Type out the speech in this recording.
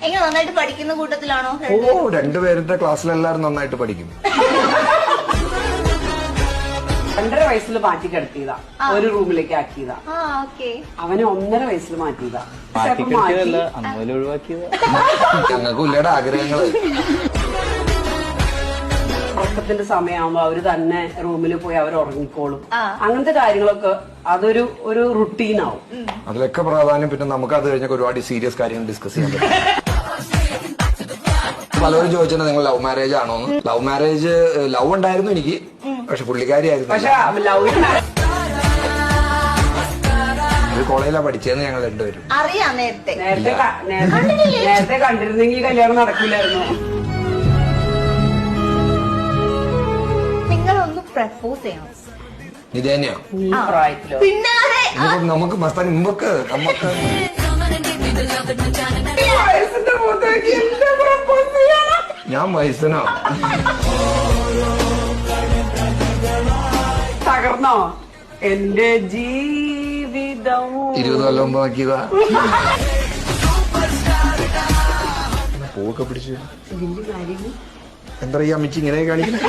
എങ്ങനെ നന്നായിട്ട് പഠിക്കുന്ന കൂട്ടത്തിലാണോ? രണ്ടുപേരുടെ ക്ലാസ്സിലെല്ലാരും നന്നായിട്ട് പഠിക്കും. 2.5 വയസ്സിൽ മാറ്റി കിടത്തിയതാ, ഒരു റൂമിലേക്ക് ആക്കിയതാ. അവന് 1.5 വയസ്സിൽ മാറ്റിയതാ. ഞങ്ങൾക്ക് ഉള്ളയുടെ ആഗ്രഹങ്ങള്. ഉറക്കത്തിന്റെ സമയമാകുമ്പോ അവര് തന്നെ റൂമിൽ പോയി അവർ ഉറങ്ങിക്കോളും. അങ്ങനത്തെ കാര്യങ്ങളൊക്കെ അതൊരു റുട്ടീനാവും. അതിലൊക്കെ പ്രാധാന്യം. പിന്നെ നമുക്ക് അത് കഴിഞ്ഞ ഒരുപാട് സീരിയസ് കാര്യങ്ങൾ ഡിസ്കസ് ചെയ്യാൻ പറ്റും. പലരും ചോദിച്ചിട്ടുണ്ട് നിങ്ങൾ ലവ് മാരേജ് ആണോന്ന്. ലവ് മാരേജ് ലവ് ഉണ്ടായിരുന്നു എനിക്ക്, പക്ഷെ പുള്ളിക്കാരിയായിരുന്നു. കോളേജിലാ പഠിച്ചതെന്ന് ഞങ്ങൾ രണ്ടുപേരും അറിയാം. നേരത്തെ കണ്ടിരുന്നെങ്കിൽ കല്യാണം നടക്കില്ലായിരുന്നു. നിങ്ങളൊന്ന് പ്രപ്പോസ് ചെയ്യണം. ഇത് തന്നെയാ നമുക്ക് മസ്താൻ മുമ്പൊക്കെ നമുക്ക് ഞാൻ വയസ്സനോ തകർന്നോ എന്റെ ജീവിതം. 20 കൊല്ലം മുമ്പ് നോക്കിയതാ. പൂവൊക്കെ പിടിച്ചു എന്താ ഈ അമ്മച്ചി ഇങ്ങനെ കാണിക്കുന്നത്?